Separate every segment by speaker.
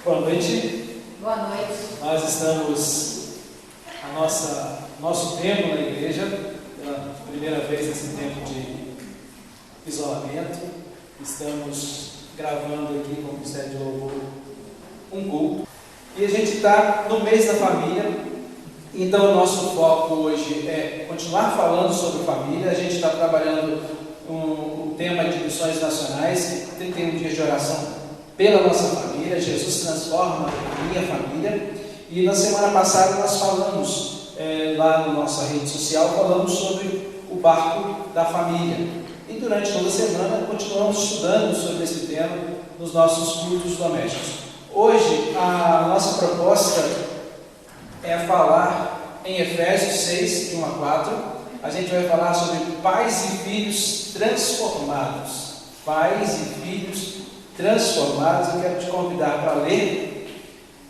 Speaker 1: Boa noite.
Speaker 2: Boa noite.
Speaker 1: Nós estamos nosso tempo na igreja, pela primeira vez nesse tempo de isolamento. Estamos gravando aqui com o Ministério de Louvor um culto. E a gente está no mês da família, então o nosso foco hoje é continuar falando sobre família. A gente está trabalhando o tema de missões nacionais, 31 dias de oração pela nossa família. Jesus transforma a minha família. E na semana passada nós falamos lá na nossa rede social, falamos sobre o barco da família. E durante toda a semana continuamos estudando sobre esse tema nos nossos cultos domésticos. Hoje a nossa proposta é falar em Efésios 6, de 1 a 4. A gente vai falar sobre pais e filhos transformados. Pais e filhos transformados. Eu quero te convidar para ler.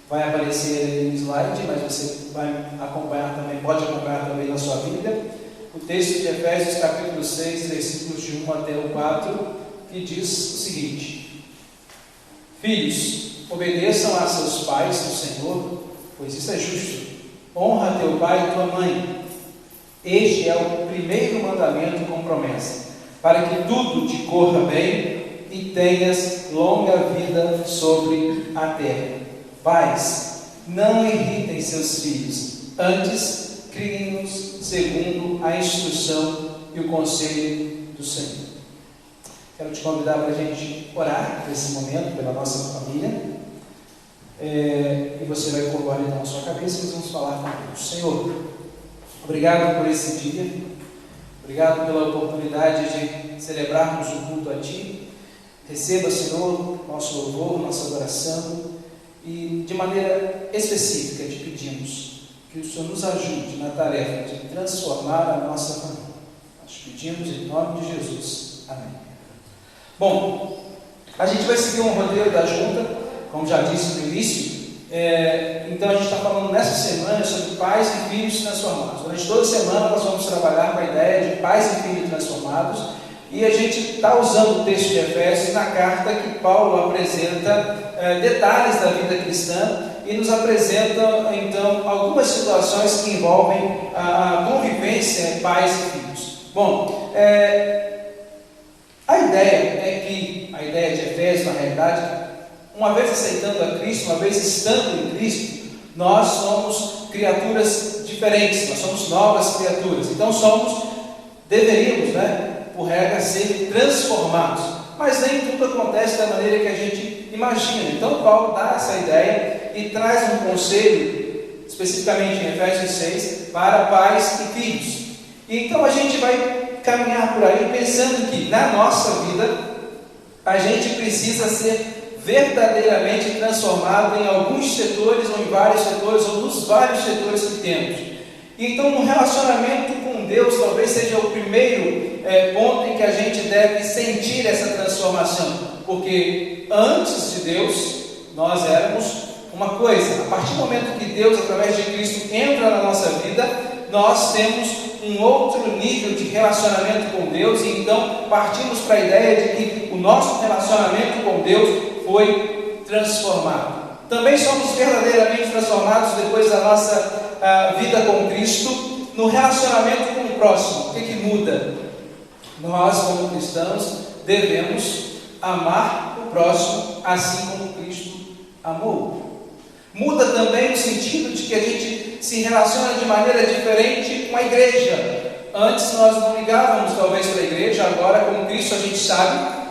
Speaker 1: Vai aparecer aí no slide, mas você vai acompanhar também, pode acompanhar também na sua Bíblia. O texto de Efésios capítulo 6, versículos de 1 até o 4, que diz o seguinte: Filhos, obedeçam a seus pais no Senhor, pois isso é justo. Honra teu pai e tua mãe. Este é o primeiro mandamento com promessa, para que tudo te corra bem e tenhas longa vida sobre a terra. Pais, não irritem seus filhos, antes criem-nos segundo a instrução e o conselho do Senhor. Quero te convidar para a gente orar nesse momento pela nossa família. E você vai curvar então a sua cabeça e nós vamos falar com Deus. Senhor, obrigado por esse dia. Obrigado pela oportunidade de celebrarmos o culto a Ti. Receba, Senhor, nosso louvor, nossa adoração. E de maneira específica te pedimos que o Senhor nos ajude na tarefa de transformar a nossa família. Nós Nós pedimos em nome de Jesus. Amém. Bom, a gente vai seguir um roteiro da junta, como já disse no início. Então a gente está falando nessa semana sobre pais e filhos transformados. Durante toda semana nós vamos trabalhar com a ideia de pais e filhos transformados, e a gente está usando o texto de Efésios na carta que Paulo apresenta detalhes da vida cristã e nos apresenta então algumas situações que envolvem a convivência entre pais e filhos. Bom, a ideia de Efésios, na realidade, uma vez aceitando a Cristo, uma vez estando em Cristo, nós somos criaturas diferentes, nós somos novas criaturas. Então deveríamos, por regra, ser transformados. Mas nem tudo acontece da maneira que a gente imagina. Então Paulo dá essa ideia e traz um conselho, especificamente em Efésios 6, para pais e filhos. E então a gente vai caminhar por aí pensando que na nossa vida a gente precisa ser verdadeiramente transformado em alguns setores, ou em vários setores, ou nos vários setores que temos. Então, no relacionamento com Deus, talvez seja o primeiro ponto em que a gente deve sentir essa transformação, porque antes de Deus, nós éramos uma coisa. A partir do momento que Deus, através de Cristo, entra na nossa vida, nós temos um outro nível de relacionamento com Deus, e então partimos para a ideia de que o nosso relacionamento com Deus foi transformado. Também somos verdadeiramente transformados depois da nossa vida com Cristo, no relacionamento com o próximo. O que muda? Nós, como cristãos, devemos amar o próximo assim como Cristo amou. Muda também no sentido de que a gente se relaciona de maneira diferente com a igreja. Antes nós não ligávamos talvez para a igreja, agora com Cristo a gente sabe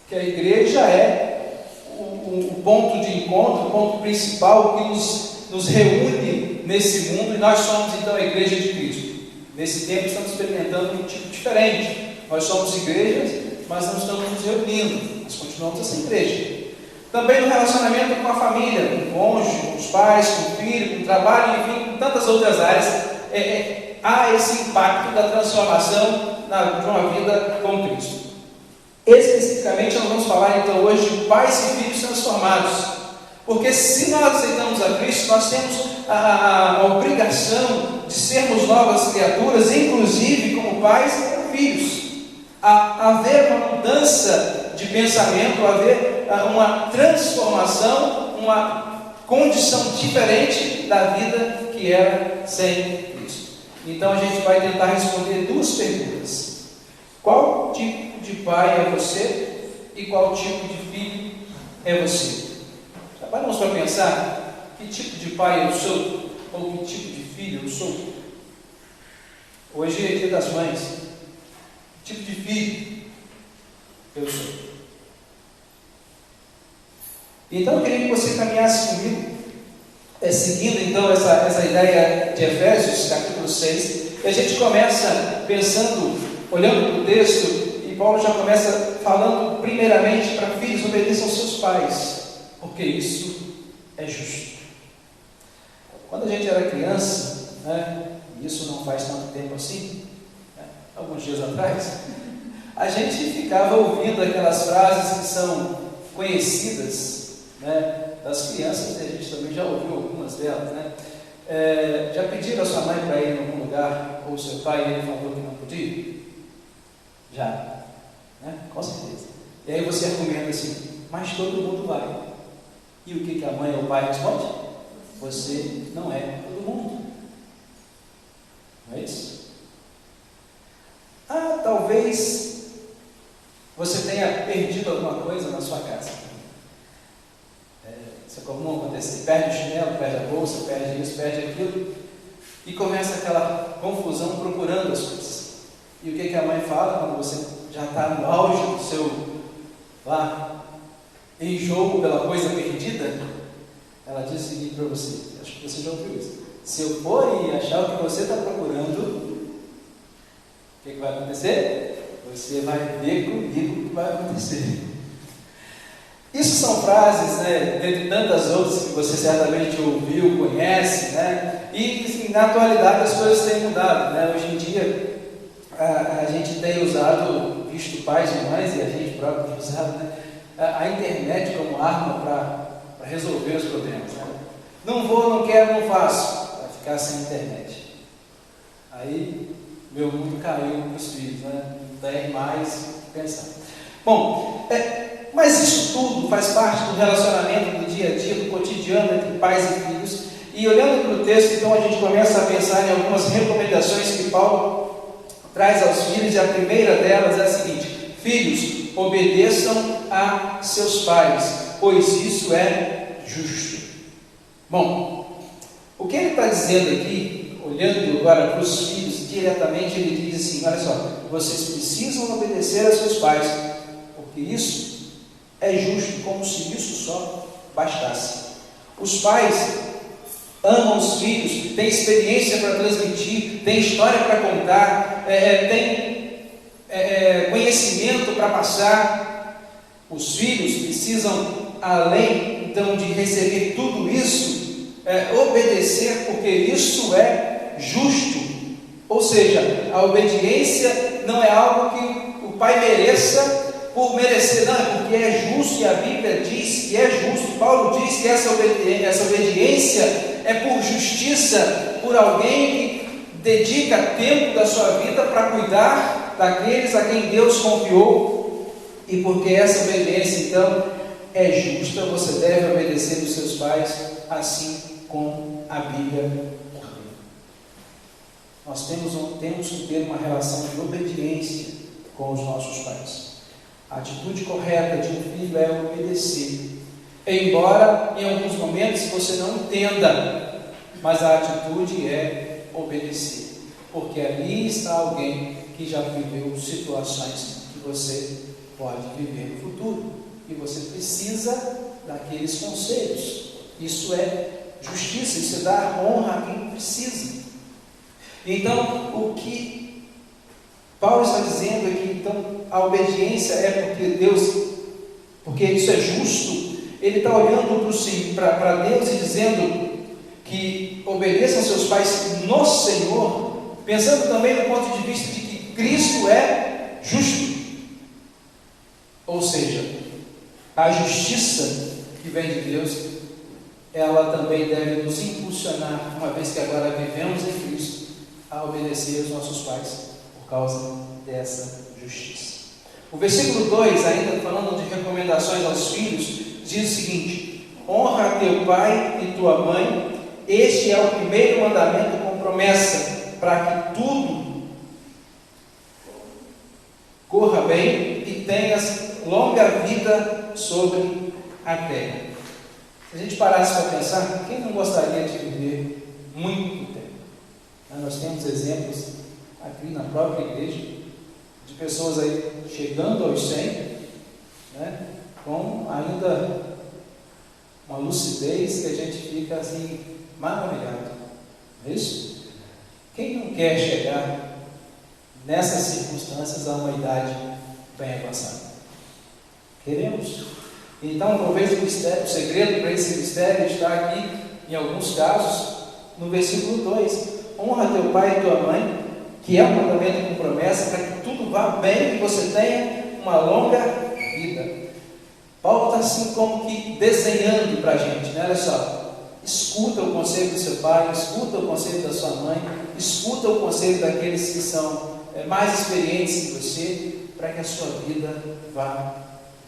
Speaker 1: que a igreja é o ponto de encontro, o ponto principal que nos reúne nesse mundo, e nós somos então a igreja de Cristo. Nesse tempo estamos experimentando um tipo diferente. Nós somos igrejas, mas não estamos nos reunindo, nós continuamos essa igreja. Também no relacionamento com a família, com o cônjuge, com os pais, com o filho, com o trabalho, enfim, com tantas outras áreas, há esse impacto da transformação de uma vida com Cristo. Especificamente, nós vamos falar então hoje de pais e filhos transformados, porque se nós aceitamos a Cristo, nós temos a obrigação de sermos novas criaturas, inclusive como pais e como filhos. Haver uma mudança de pensamento, haver uma transformação, uma condição diferente da vida que era sem Cristo. Então a gente vai tentar responder duas perguntas: qual tipo de pai é você e qual tipo de filho é você? Já paramos para pensar que tipo de pai eu sou ou que tipo de filho eu sou? Hoje é dia das mães. Que tipo de filho eu sou? Então eu queria que você caminhasse comigo, seguindo então essa ideia de Efésios capítulo 6, e a gente começa pensando, olhando para o texto, e Paulo já começa falando primeiramente para filhos: obedeçam aos seus pais, porque isso é justo. Quando a gente era criança, e isso não faz tanto tempo assim, alguns dias atrás, a gente ficava ouvindo aquelas frases que são conhecidas, das crianças, e a gente também já ouviu algumas delas, já pediram a sua mãe para ir em algum lugar, ou seu pai, e ele falou que não podia? Já, com certeza. E aí você argumenta assim: mas todo mundo vai. E o que a mãe ou o pai responde? Você não é todo mundo. Não é isso? Talvez você tenha perdido alguma coisa na sua casa. Isso é comum acontecer. Perde o chinelo, perde a bolsa, perde isso, perde aquilo, e começa aquela confusão procurando as coisas. E o que a mãe fala quando você já está no auge do seu enjoo pela coisa perdida? Ela diz o seguinte para você, acho que você já ouviu isso: se eu for e achar o que você está procurando, o que vai acontecer? Você vai ver comigo o que vai acontecer. Isso são frases, dentre tantas outras que você certamente ouviu, conhece, e na atualidade as coisas têm mudado, Hoje em dia a gente tem usado, visto pais e mães, e a gente próprio tem usado, né, a internet como arma para resolver os problemas. Né? Não vou, não quero, não faço, vai ficar sem internet. Aí meu mundo caiu para os filhos, né? Não tem mais o que pensar. Bom, mas isso tudo faz parte do relacionamento do dia a dia, do cotidiano entre pais e filhos. E olhando para o texto, então a gente começa a pensar em algumas recomendações que Paulo traz aos filhos, e a primeira delas é a seguinte: filhos, obedeçam a seus pais, pois isso é justo. Bom, o que ele está dizendo aqui, olhando agora para os filhos diretamente, ele diz assim: olha só, vocês precisam obedecer a seus pais, porque isso é justo, como se isso só bastasse. Os pais amam os filhos, têm experiência para transmitir, têm história para contar, têm conhecimento para passar. Os filhos precisam, além então de receber tudo isso, obedecer, porque isso é justo. Ou seja, a obediência não é algo que o pai mereça por merecer, não, é porque é justo, e a Bíblia diz que é justo. Paulo diz que essa obediência é por justiça, por alguém que dedica tempo da sua vida para cuidar daqueles a quem Deus confiou, e porque essa obediência então é justa, você deve obedecer os seus pais, assim como a Bíblia ordena. Nós temos que ter uma relação de obediência com os nossos pais. A atitude correta de um filho é obedecer, embora em alguns momentos você não entenda, mas a atitude é obedecer, porque ali está alguém que já viveu situações que você pode viver no futuro, e você precisa daqueles conselhos. Isso é justiça, isso é dar honra a quem precisa. Então, o que Paulo está dizendo aqui, então, a obediência é porque isso é justo. Ele está olhando para Deus e dizendo que obedeçam seus pais no Senhor, pensando também no ponto de vista de que Cristo é justo. Ou seja, a justiça que vem de Deus, ela também deve nos impulsionar, uma vez que agora vivemos em Cristo, a obedecer aos nossos pais, por causa dessa justiça. O versículo 2, ainda falando de recomendações aos filhos, diz o seguinte: honra teu pai e tua mãe, este é o primeiro mandamento com promessa, para que tudo corra bem e tenhas longa vida sobre a terra. Se a gente parasse para pensar, quem não gostaria de viver muito tempo? Nós temos exemplos aqui na própria igreja de pessoas aí chegando aos 100, né, com ainda uma lucidez que a gente fica assim maravilhado. Não é isso? Quem não quer chegar nessas circunstâncias a uma idade bem avançada? Queremos. Então, talvez o segredo para esse mistério está aqui, em alguns casos, no versículo 2: honra teu pai e tua mãe, que é um mandamento com promessa, para que tudo vá bem e você tenha uma longa vida. Paulo está assim como que desenhando para a gente, né? Olha só, escuta o conselho do seu pai, escuta o conselho da sua mãe, escuta o conselho daqueles que são mais experientes que você, para que a sua vida vá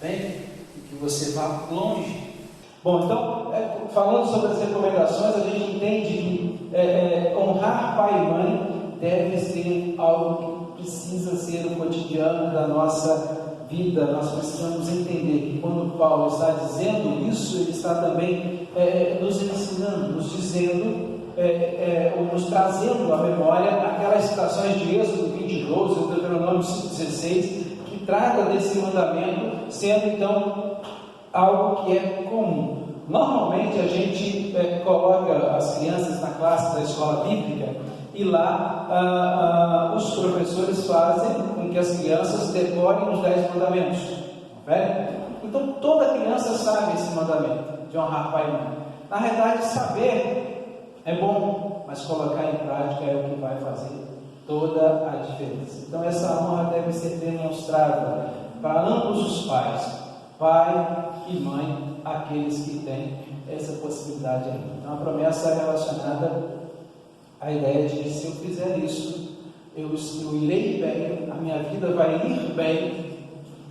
Speaker 1: bem e que você vá longe. Bom, então, falando sobre as recomendações, a gente entende que honrar pai e mãe deve ser algo que precisa ser o cotidiano da nossa vida. Nós precisamos entender que quando Paulo está dizendo isso, ele está também nos ensinando, nos dizendo, ou nos trazendo à memória aquelas citações de Êxodo 20:12 ou Deuteronômio 5:16, que trata desse mandamento, sendo então algo que é comum. Normalmente a gente coloca as crianças na classe da escola bíblica e lá os professores fazem com que as crianças decorem os 10 mandamentos. Então toda criança sabe esse mandamento de honrar pai e mãe. Na realidade, saber é bom, mas colocar em prática é o que vai fazer toda a diferença. Então essa honra deve ser demonstrada para ambos os pais, pai e mãe, aqueles que têm essa possibilidade aí. Então a promessa é relacionada à ideia de que se eu fizer isso, eu irei bem, a minha vida vai ir bem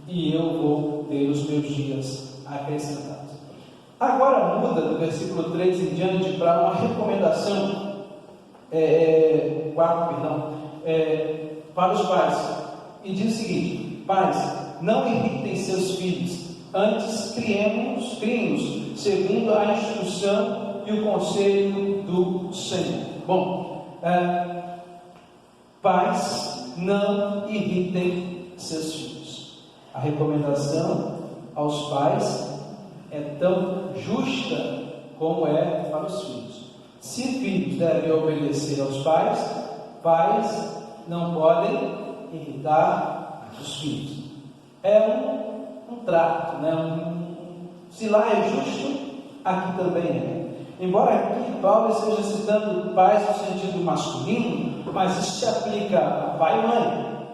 Speaker 1: e eu vou ter os meus dias acrescentados. Agora muda do versículo 3 em diante para uma recomendação, para os pais, e diz o seguinte: pais, não irritem seus filhos, antes criem-nos segundo a instrução e o conselho do Senhor. Bom, pais, não irritem seus filhos. A recomendação aos pais é tão justa como é para os filhos. Se filhos devem obedecer aos pais, pais não podem irritar os filhos. É um trato, né? Se lá é justo, aqui também é. Embora aqui Paulo esteja citando pais no sentido masculino, mas isso se aplica a pai e mãe,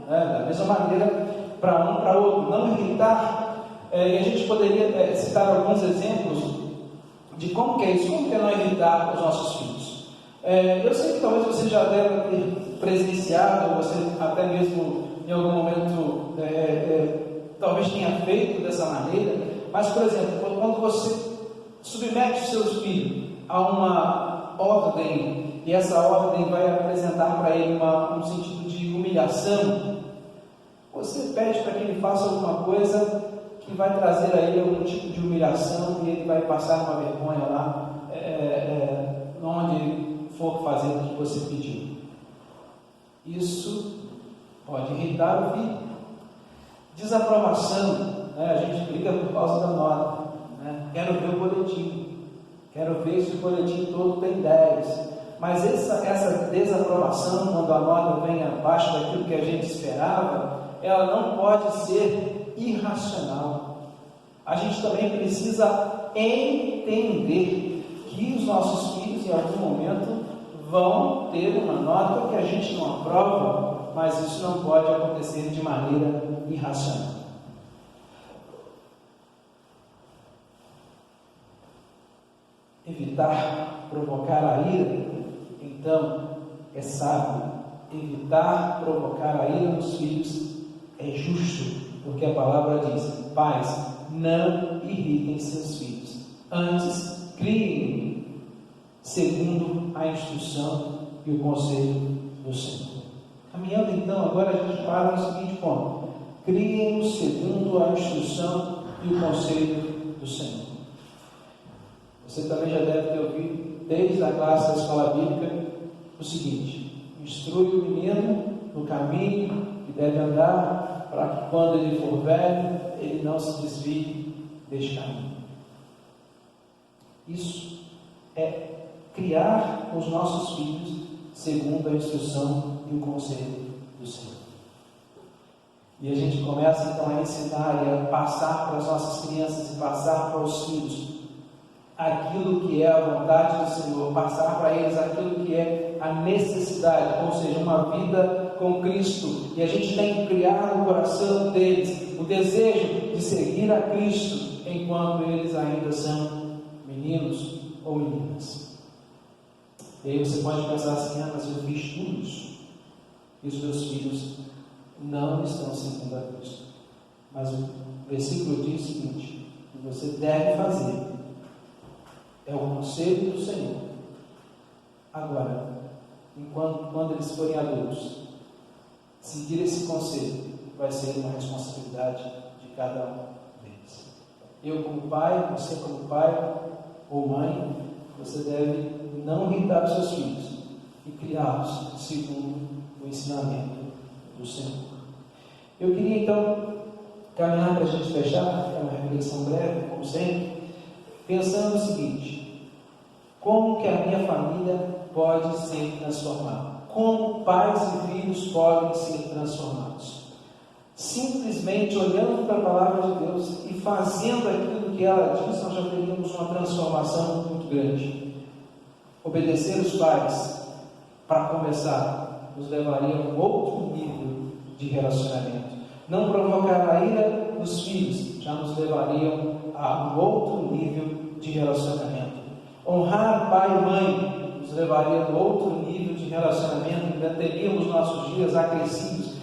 Speaker 1: né? Da mesma maneira para um para outro. Não irritar. E a gente poderia citar alguns exemplos de como que é isso, como que é não irritar os nossos filhos. Eu sei que talvez você já deve ter presenciado, ou você até mesmo em algum momento talvez tenha feito dessa maneira, mas, por exemplo, quando você submete os seus filhos a uma ordem, e essa ordem vai apresentar para ele um sentido de humilhação, você pede para que ele faça alguma coisa que vai trazer a ele algum tipo de humilhação, e ele vai passar uma vergonha lá, onde for fazer o que você pediu. Isso pode irritar o filho. Desaprovação, né? A gente briga por causa da nota, né? Quero ver o boletim, quero ver se o boletim todo tem 10. Mas essa desaprovação, quando a nota vem abaixo daquilo que a gente esperava, ela não pode ser irracional. A gente também precisa entender que os nossos filhos, em algum momento, vão ter uma nota que a gente não aprova, mas isso não pode acontecer de maneira irracional. Evitar provocar a ira, então, é sábio. Evitar provocar a ira nos filhos é justo, porque a palavra diz: pais, não irritem seus filhos, antes criem segundo a instrução e o conselho do Senhor. Caminhando então, agora a gente para no seguinte ponto: criem segundo a instrução e o conselho do Senhor. Você também já deve ter ouvido, desde a classe da escola bíblica, o seguinte: instrui o menino no caminho que deve andar, para que quando ele for velho, ele não se desvie deste caminho. Isso é criar os nossos filhos segundo a instrução e o conselho do Senhor. E a gente começa então a ensinar e a passar para as nossas crianças e passar para os filhos aquilo que é a vontade do Senhor, passar para eles aquilo que é a necessidade, ou seja, uma vida com Cristo. E a gente tem que criar no coração deles o desejo de seguir a Cristo enquanto eles ainda são meninos ou meninas. E aí você pode pensar assim: mas eu fiz tudo isso e os meus filhos não estão seguindo a Cristo. Mas o versículo diz o seguinte: o que você deve fazer é o conselho do Senhor. Agora, quando eles forem adultos, seguir esse conselho vai ser uma responsabilidade de cada um deles. Eu como pai, você como pai ou mãe, você deve não irritar os seus filhos e criá-los segundo o ensinamento do Senhor. Eu queria então caminhar para a gente fechar, é uma reflexão breve, como sempre, pensando no seguinte: como que a minha família pode ser transformada? Como pais e filhos podem ser transformados? Simplesmente olhando para a palavra de Deus e fazendo aquilo que ela diz, nós já teríamos uma transformação muito grande. Obedecer os pais, para começar, nos levaria a um outro nível de relacionamento. Não provocar a ira dos filhos já nos levariam a um outro nível de relacionamento. Honrar pai e mãe nos levaria a um outro nível de relacionamento, ainda teríamos nossos dias acrescidos.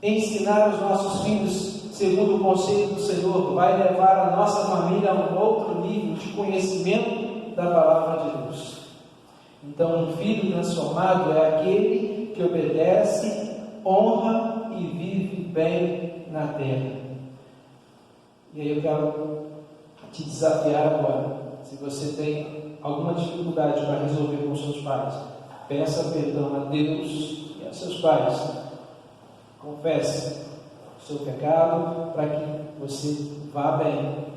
Speaker 1: Ensinar os nossos filhos segundo o conselho do Senhor vai levar a nossa família a um outro nível de conhecimento da palavra de Deus. Então, um filho transformado é aquele que obedece, honra e vive bem na terra. E aí eu quero te desafiar agora. Se você tem alguma dificuldade para resolver com seus pais, peça perdão a Deus e a seus pais. Confesse o seu pecado para que você vá bem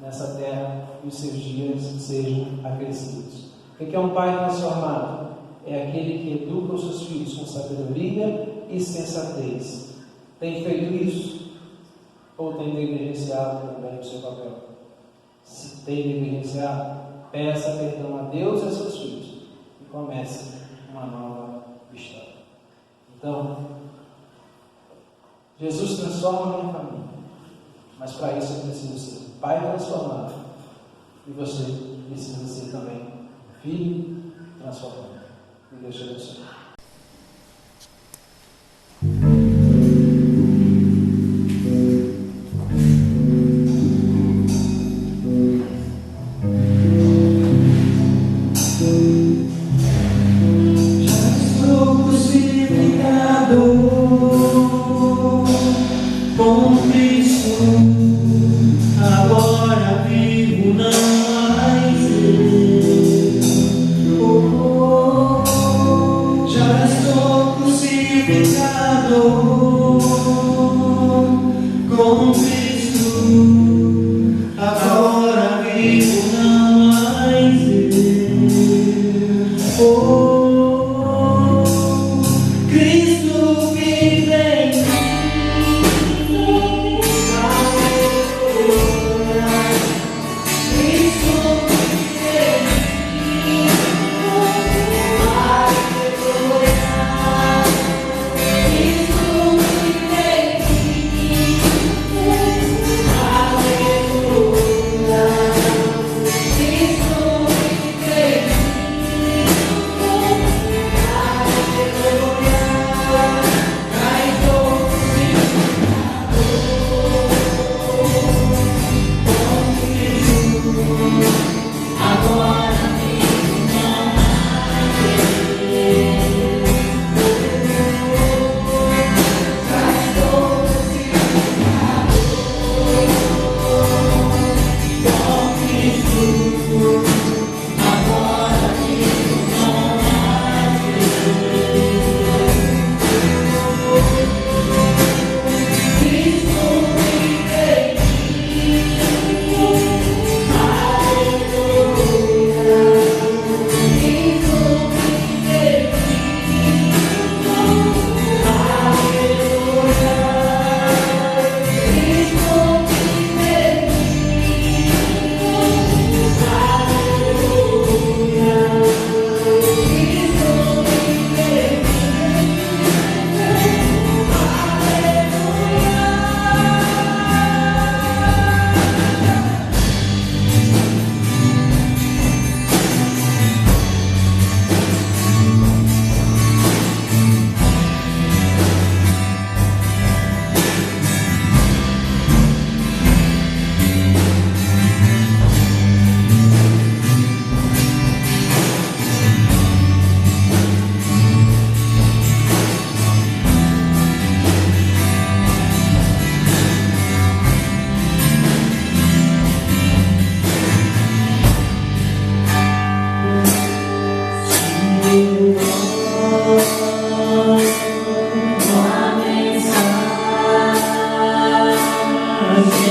Speaker 1: nessa terra e os seus dias sejam acrescidos. O que é um pai transformado? É aquele que educa os seus filhos com sabedoria e sensatez. Tem feito isso? Ou tem negligenciado também o seu papel? Se tem negligenciado, peça perdão a Deus e a seus filhos e comece uma nova história. Então, Jesus transforma a minha família, mas para isso eu preciso ser pai transformado e você precisa ser também filho transformado. E Deus te abençoe.
Speaker 2: Amen.